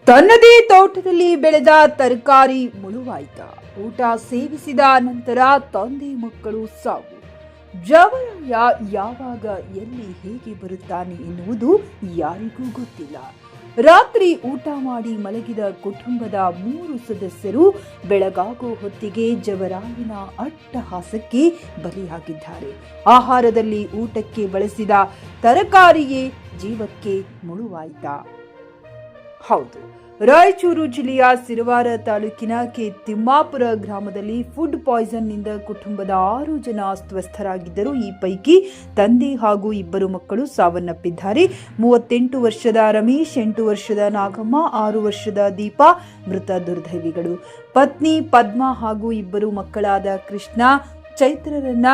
ತನ್ನದೇ ತೋಟದಲ್ಲಿ ಬೆಳೆದ ತರಕಾರಿ ಮುಳುವಾಯ್ತ. ಊಟ ಸೇವಿಸಿದ ನಂತರ ತಂದೆ ಮಕ್ಕಳು ಸಾವು. ಜವರಾಯ ಯಾವಾಗ ಎಲ್ಲಿ ಹೇಗೆ ಬರುತ್ತಾನೆ ಎನ್ನುವುದು ಯಾರಿಗೂ ಗೊತ್ತಿಲ್ಲ. ರಾತ್ರಿ ಊಟ ಮಾಡಿ ಮಲಗಿದ ಕುಟುಂಬದ 3 ಸದಸ್ಯರು ಬೆಳಗಾಗೋ ಹೊತ್ತಿಗೆ ಜವರಾಯನ ಅಟ್ಟಹಾಸಕ್ಕೆ ಬಲಿಯಾಗಿದ್ದಾರೆ. ಆಹಾರದಲ್ಲಿ ಊಟಕ್ಕೆ ಬಳಸಿದ ತರಕಾರಿಯೇ ಜೀವಕ್ಕೆ ಮುಳುವಾಯ್ತಾ? ಹೌದು, ರಾಯಚೂರು ಜಿಲ್ಲೆಯ ಸಿರವಾರ ತಾಲೂಕಿನ ಕೆ ತಿಮ್ಮಾಪುರ ಗ್ರಾಮದಲ್ಲಿ ಫುಡ್ ಪಾಯ್ಸನ್ ನಿಂದ ಕುಟುಂಬದ 6 ಜನ ಅಸ್ವಸ್ಥರಾಗಿದ್ದರು. ಈ ಪೈಕಿ ತಂದೆ ಹಾಗೂ 2 ಮಕ್ಕಳು ಸಾವನ್ನಪ್ಪಿದ್ದಾರೆ. 38 ವರ್ಷದ ರಮೇಶ್, 8 ವರ್ಷದ ನಾಗಮ್ಮ, 6 ವರ್ಷದ ದೀಪಾ ಮೃತ ದುರ್ದೈವಿಗಳು. ಪತ್ನಿ ಪದ್ಮಾ ಹಾಗೂ 2 ಮಕ್ಕಳಾದ ಕೃಷ್ಣ, ಚೈತ್ರರನ್ನ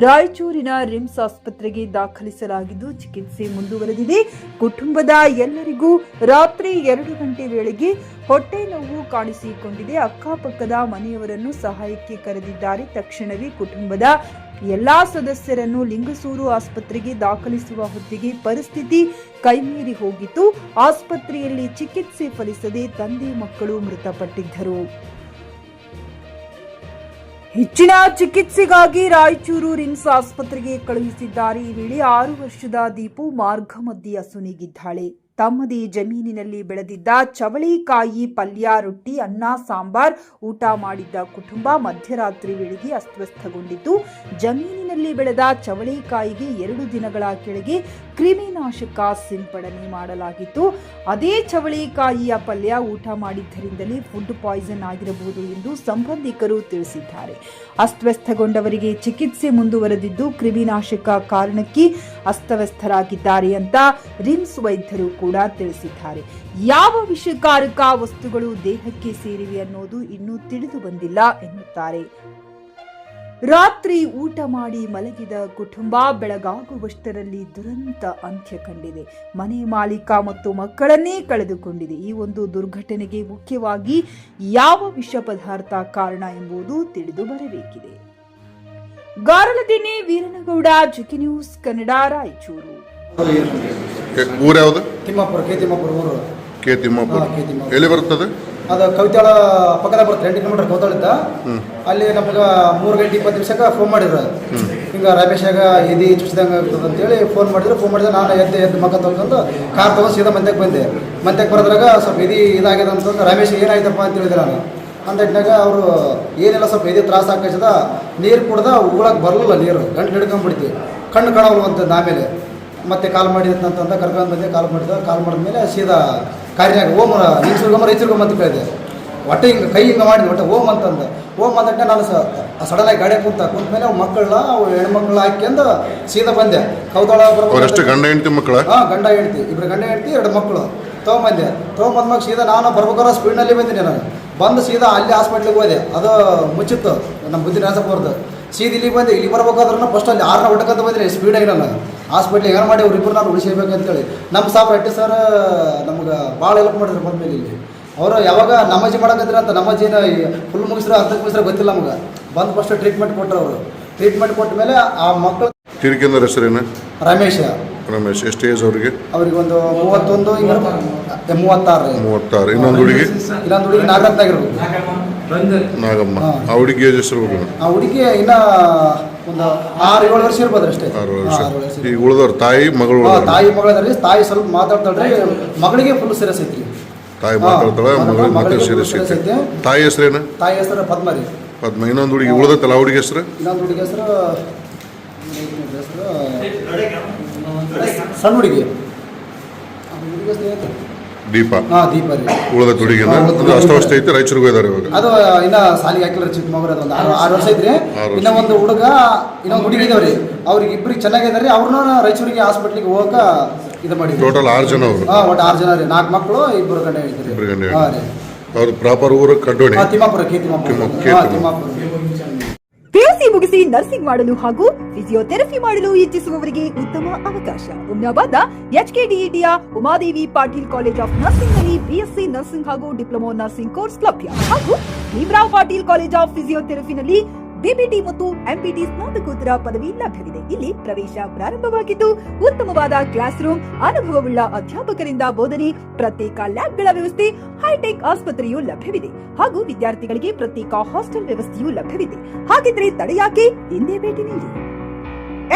ರಾಯಚೂರಿನ ರಿಮ್ಸ್ ಆಸ್ಪತ್ರೆಗೆ ದಾಖಲಿಸಲಾಗಿದ್ದು ಚಿಕಿತ್ಸೆ ಮುಂದುವರೆದಿದೆ. ಕುಟುಂಬದ ಎಲ್ಲರಿಗೂ ರಾತ್ರಿ 2 ಗಂಟೆ ವೇಳೆಗೆ ಹೊಟ್ಟೆ ನೋವು ಕಾಣಿಸಿಕೊಂಡಿದೆ. ಅಕ್ಕಪಕ್ಕದ ಮನೆಯವರನ್ನು ಸಹಾಯಕ್ಕೆ ಕರೆದಿದ್ದಾರೆ. ತಕ್ಷಣವೇ ಕುಟುಂಬದ ಎಲ್ಲಾ ಸದಸ್ಯರನ್ನು ಲಿಂಗಸೂರು ಆಸ್ಪತ್ರೆಗೆ ದಾಖಲಿಸುವ ಹೊತ್ತಿಗೆ ಪರಿಸ್ಥಿತಿ ಕೈಮೀರಿ ಹೋಗಿತ್ತು. ಆಸ್ಪತ್ರೆಯಲ್ಲಿ ಚಿಕಿತ್ಸೆ ಫಲಿಸದೆ ತಂದೆ ಮಕ್ಕಳು ಮೃತಪಟ್ಟಿದ್ದರು. ಹೆಚ್ಚಿನ ಚಿಕಿತ್ಸೆಗಾಗಿ ರಾಯಚೂರು ರಿಮ್ಸ್ ಆಸ್ಪತ್ರೆಗೆ ಕಳುಹಿಸಿದ್ದಾರೆ. ಈ ವೇಳೆ 6 ವರ್ಷದ ದೀಪು ಮಾರ್ಗ ಮಧ್ಯೆ ಅಸುನೀಗಿದ್ದಾಳೆ. ತಮ್ಮದೇ ಜಮೀನಿನಲ್ಲಿ ಬೆಳೆದಿದ್ದ ಚವಳಿಕಾಯಿ ಪಲ್ಯ, ರೊಟ್ಟಿ, ಅನ್ನ, ಸಾಂಬಾರ್ ಊಟ ಮಾಡಿದ್ದ ಕುಟುಂಬ ಮಧ್ಯರಾತ್ರಿ ವೇಳೆಗೆ ಅಸ್ವಸ್ಥಗೊಂಡಿದ್ದು, ಜಮೀನಿನಲ್ಲಿ ಬೆಳೆದ ಚವಳಿಕಾಯಿಗೆ 2 ದಿನಗಳ ಕೆಳಗೆ ಕ್ರಿಮಿನಾಶಕ ಸಿಂಪಡಣೆ ಮಾಡಲಾಗಿತ್ತು. ಅದೇ ಚವಳಿಕಾಯಿಯ ಪಲ್ಯ ಊಟ ಮಾಡಿದ್ದರಿಂದಲೇ ಫುಡ್ ಪಾಯ್ಸನ್ ಆಗಿರಬಹುದು ಎಂದು ಸಂಬಂಧಿಕರು ತಿಳಿಸಿದ್ದಾರೆ. ಅಸ್ವಸ್ಥಗೊಂಡವರಿಗೆ ಚಿಕಿತ್ಸೆ ಮುಂದುವರೆದಿದ್ದು, ಕ್ರಿಮಿನಾಶಕ ಕಾರಣಕ್ಕೆ ಅಸ್ತವ್ಯಸ್ತರಾಗಿದ್ದಾರೆ ಅಂತ ರಿಮ್ಸ್ ವೈದ್ಯರು ಕೂಡ ತಿಳಿಸಿದ್ದಾರೆ. ಯಾವ ವಿಷಕಾರಕ ವಸ್ತುಗಳು ದೇಹಕ್ಕೆ ಸೇರಿವೆ ಅನ್ನೋದು ಇನ್ನೂ ತಿಳಿದು ಬಂದಿಲ್ಲ ಎನ್ನುತ್ತಾರೆ. ರಾತ್ರಿ ಊಟ ಮಾಡಿ ಮಲಗಿದ ಕುಟುಂಬ ಬೆಳಗಾಗುವಷ್ಟರಲ್ಲಿ ದುರಂತ ಅಂತ್ಯ ಕಂಡಿದೆ. ಮನೆ ಮಾಲೀಕ ಮತ್ತು ಮಕ್ಕಳನ್ನೇ ಕಳೆದುಕೊಂಡಿದೆ. ಈ ಒಂದು ದುರ್ಘಟನೆಗೆ ಮುಖ್ಯವಾಗಿ ಯಾವ ವಿಷ ಪದಾರ್ಥ ಕಾರಣ ಎಂಬುದು ತಿಳಿದು ಬರಬೇಕಿದೆ. ಗಾರಲದಿನ್ನಿ ವೀರನಗೌಡ, ಜಿಕೆ ನ್ಯೂಸ್ ಕನ್ನಡ, ರಾಯಚೂರು. ಊರು ಯಾವುದು? ತಿಮ್ಮಾಪುರ, ಕೆ ತಿಮ್ಮಾಪುರ ಊರು. ಕೆ ತಿಮ್ಮಾಪುರ ಎಲ್ಲಿ ಬರ್ತದೆ? ಅದು ಕವಿತಾಳ ಪಕ್ಕದ ಬರುತ್ತೆ, 2 ಕಿಲೋಮೀಟರ್ ಕವಿತಾಳಿದ್ದ. ಅಲ್ಲಿ ನಮಗೆ 3 ಗಂಟೆ 20 ನಿಮಿಷಕ್ಕೆ ಫೋನ್ ಮಾಡಿದ್ರು. ಹಿಂಗೆ ರಮೇಶಾಗ ಎದಿ ಚುಚ್ಚಿದಂಗೆ ಆಗ್ತದೆ ಅಂತೇಳಿ ಫೋನ್ ಮಾಡಿದ್ರೆ ನಾನು ಎದ್ದು ಮಕ್ಕ ತೊಗೊಂಡು ಕಾರ್ ತೊಗೊಂಡು ಸೀದಾ ಮಂತ್ಯಕ್ಕೆ ಬಂದೆ. ಮಂತ್ಯಕ್ಕೆ ಬರೋದ್ರಾಗ ಸ್ವಲ್ಪ ಎದಿ ಇದಾಗಿದೆ ಅಂತಂದು ರಮೇಶ್ ಏನಾಯ್ತಪ್ಪ ಅಂತ ಹೇಳಿದ್ರೆ ನಾನು ಅಂದಿಟ್ಟಾಗ ಅವರು ಏನೆಲ್ಲ ಸ್ವಲ್ಪ ಎದಿ ತ್ರಾಸ ಆಗ್ತದ, ನೀರು ಕುಡ್ದ ಉಗುಳಕ್ಕೆ ಬರಲಿಲ್ಲ, ನೀರು ಗಂಟು ಹಿಡ್ಕೊಂಡ್ಬಿಡ್ತಿ, ಕಣ್ಣು ಕಾಣವಲ್ಲ ಅಂತಂದು. ಆಮೇಲೆ ಮತ್ತೆ ಕಾಲ್ ಮಾಡಿದಂತಂದ ಕರ್ಕೊಂಡು ಬಂದೆ. ಕಾಲ್ ಮಾಡಿದ್ಮೇಲೆ ಸೀದಾ ಕಾರ್ಯಾಗ ಓಮ್ ರೈಚೂರ್ಗಮ್ಮ ಅಂತ ಕೇಳಿದೆ. ಒಟ್ಟೆ ಹಿಂಗೆ ಕೈ ಹಿಂಗೆ ಮಾಡಿದ್ವಿ, ಒಟ್ಟೆ ಓಮ್ ಅಂತಂದು. ಓಮ್ ಅಂದಕ್ಕೆ ನಾನು ಸಡನ್ನಾಗಿ ಗಾಡಿಯಾಗ ಕುಂತ ಮೇಲೆ ಅವು ಮಕ್ಕಳನ್ನ ಅವು ಹೆಣ್ಮಕ್ಳು ಹಾಕ್ಯಂದು ಸೀದಾ ಬಂದೆ. ಕೌತಾಳ ಗಂಡ ಹೆಂಡತಿ ಮಕ್ಕಳ? ಗಂಡ ಹೆಂಡತಿ, 2 ಗಂಡ ಹೆಂಡತಿ 2 ಮಕ್ಕಳು ತೊಗೊಂಬಂದ್ಮಾಗ ಸೀದಾ ನಾನು ಬರ್ಬೇಕಾದ್ರೆ ಸ್ಪೀಡ್ನಲ್ಲಿ ಬಂದಿನಿ. ನಾನು ಬಂದು ಸೀದಾ ಅಲ್ಲಿ ಹಾಸ್ಪಿಟ್ಲಿಗೆ ಹೋದೆ. ಅದು ಮುಚ್ಚಿತ್ತು, ನಮ್ಮ ಬುದ್ಧಿ ನಾಸಪುರದ್ದು. ಸೀದಾ ಇಲ್ಲಿ ಬಂದೆ. ಇಲ್ಲಿ ಬರ್ಬೇಕಾದ್ರೂ ಫಸ್ಟ್ ಅಲ್ಲಿ 6ನ ಹೊಟ್ಟಕ್ಕಂತ ಬಂದಿನಿ ಸ್ಪೀಡಾಗಿ. ನಾನು ಹಾಸ್ಪಿಟ್ಲಿಗೆ ಏನು ಮಾಡಿ ಅವ್ರಿಬ್ಬರು ನಾನು ಉಳಿಸಬೇಕಂತೇಳಿ ನಮ್ಮ ಸಾಬ್ರು ರೆಡ್ಡಿ ಸರ್ ನಮ್ಗೆ ಭಾಳ ಹೆಲ್ಪ್ ಮಾಡಿದ್ರು. ಬಂದಮೇಲೆ ಇಲ್ಲಿ ಅವರು ಯಾವಾಗ ನಮಾಜಿ ಮಾಡಕಂದ್ರೆ ಅಂತ ನಮಾಜಿನ ಫುಲ್ ಮುಗಿಸ್ರೆ ಅರ್ಧಕ್ಕೆ ಮುಗಿಸ್ರೆ ಗೊತ್ತಿಲ್ಲ ನಮ್ಗೆ. ಬಂದು ಫಸ್ಟ್ ಟ್ರೀಟ್ಮೆಂಟ್ ಕೊಟ್ಟರು. ಅವರು ಟ್ರೀಟ್ಮೆಂಟ್ ಕೊಟ್ಟ ಮೇಲೆ ಆ ಮಕ್ಕಳು ಕಿರಿಕಿಂದರ ಹೆಸರೇನು? ರಮೇಶ್. ಎಷ್ಟು ಏಜ್ ಅವರಿಗೆ? ಅವ್ರಿಗೆ ಒಂದು 31, 36. ಇನ್ನೊಂದು ಹುಡುಗಿ ನಾಗರತ್ನ ಆಗಿರ್ಬೋದು, ನಾಗಮ್ಮ. ಆ ಹುಡುಗಿ ಏಜ್ ಹೆಸರು? ಆ ಹುಡುಗಿ ಇನ್ನ ಒಂದು 6-7 ವರ್ಷ ಇರ್ಬೋದು ಅಷ್ಟೇ. 6 ವರ್ಷ. ಈಗ ಉಳಿದವ್ರು ತಾಯಿ ಮಗಳು? ತಾಯಿ ಮಗಳದ್ರಿ. ತಾಯಿ ಸ್ವಲ್ಪ ಮಾತಾಡ್ತಾಳ್ರಿ, ಮಗಳಿಗೆ ಫುಲ್ ಸೀರಿಯಸ್ ಐತ್ರಿ. ತಾಯಿ ಮಾತಾಡ್ತಾಳೆ, ಮಗಳಿಗೆ ಸೀರಿಯಸ್ ಐತಿ. ತಾಯಿ ಹೆಸರೇನು? ತಾಯಿ ಹೆಸರು ಪದ್ಮ ರೀ. ಪದ್ಮ. ಇನ್ನೊಂದು ಹುಡುಗಿ ಉಳಿದತ್ತಲ್ಲ, ಆ ಹುಡುಗಿ ಹೆಸರು? ಇನ್ನೊಂದು ಹುಡುಗಿ ಹೆಸರು ಸಣ್ಣ ಹುಡುಗಿ, ದೀಪಾ. ದೀಪಾ ರೀ. ಉಳಿದ ಹುಡುಗಿನ ಅಷ್ಟವಷ್ಟ ಐತಿ. ರಾಯಚೂರಿಗೆ ಹೋಗಿದ್ದಾರೆ ಇವಾಗ. ಅದು ಇನ್ನ ಸಾಲಿಗೆ ಹಾಕಿಲ್ಲ, ಚಿಕ್ಕ ಮಗು. ಅದು ಒಂದು 6 ವರ್ಷ ಐತ್ರಿ. ಇನ್ನ ಒಂದು ಹುಡುಗ, ಇನ್ನೊಂದು ಹುಡುಗಿ ಇದಾವ್ರಿ. ಅವ್ರಿಗೆ ಇಬ್ಬರಿಗೆ ಚೆನ್ನಾಗಿದಾರೆ. ಅವ್ರನ್ನ ರಾಯಚೂರಿಗೆ ಹಾಸ್ಪಿಟ್ಲಿಗೆ ಹೋಗಕ ಇದು ಮಾಡಿ. ಟೋಟಲ್ 6 ಜನ ಅವರು? ಒಟ್ಟು 6 ಜನ ರೀ. 4 ಮಕ್ಕಳು, 2 ಗಂಡ ಹೇಳ್ತೀರಿ. ಅವ್ರ ಪ್ರಾಪರ್ ಊರು ಕಡ್ಡೋಣಿ? ತಿಮ್ಮಾಪುರ, ಕೆ ತಿಮ್ಮಾಪುರ. ಪಿಯುಸಿ ಮುಗಿಸಿ ನರ್ಸಿಂಗ್ ಮಾಡಲು ಹಾಗೂ ಫಿಸಿಯೋಥೆರಪಿ ಮಾಡಲು ಇಚ್ಛಿಸುವವರಿಗೆ ಉತ್ತಮ ಅವಕಾಶ. ಹುಮ್ನಾಬಾದ್ನ HKDETಯ Umadevi Patil college of nursing ನಲ್ಲಿ BSc ನರ್ಸಿಂಗ್ ಹಾಗೂ ಡಿಪ್ಲೊಮಾ ನರ್ಸಿಂಗ್ ಕೋರ್ಸ್ ಲಭ್ಯ ಹಾಗೂ ಭೀಮರಾವ್ ಪಾಟೀಲ್ ಕಾಲೇಜ್ ಆಫ್ ಫಿಸಿಯೋಥೆರಪಿನಲ್ಲಿ ಬಿಬಿಟಿ ಮತ್ತು ಎಂಪಿಟಿ ಸ್ನಾತಕೋತ್ತರ ಪದವಿ ಲಭ್ಯವಿದೆ. ಇಲ್ಲಿ ಪ್ರವೇಶ ಪ್ರಾರಂಭವಾಗಿದ್ದು ಉತ್ತಮವಾದ ಕ್ಲಾಸ್ ರೂಮ್, ಅನುಭವವುಳ್ಳ ಅಧ್ಯಾಪಕರಿಂದ ಬೋಧನೆ, ಪ್ರತ್ಯೇಕ ಲ್ಯಾಬ್ಗಳ ವ್ಯವಸ್ಥೆ, ಹೈಟೆಕ್ ಆಸ್ಪತ್ರೆಯೂ ಲಭ್ಯವಿದೆ ಹಾಗೂ ವಿದ್ಯಾರ್ಥಿಗಳಿಗೆ ಪ್ರತ್ಯೇಕ ಹಾಸ್ಟೆಲ್ ವ್ಯವಸ್ಥೆಯೂ ಲಭ್ಯವಿದೆ. ಹಾಗಿದ್ರೆ ತಡೆಯಾಕೆ, ಹಿಂದೆ ಭೇಟಿ ನೀಡಿ.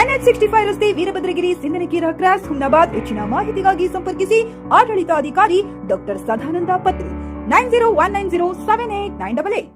NH65 ರಸ್ತೆ, ವೀರಭದ್ರಗಿರಿ, ಸಿಂದನಕೀರ ಕ್ರಾಸ್, ಹುಮ್ನಾಬಾದ್. ಹೆಚ್ಚಿನ ಮಾಹಿತಿಗಾಗಿ ಸಂಪರ್ಕಿಸಿ ಆಡಳಿತಾಧಿಕಾರಿ ಡಾಕ್ಟರ್ ಸದಾನಂದ ಪತ್ರಿ 9019078988.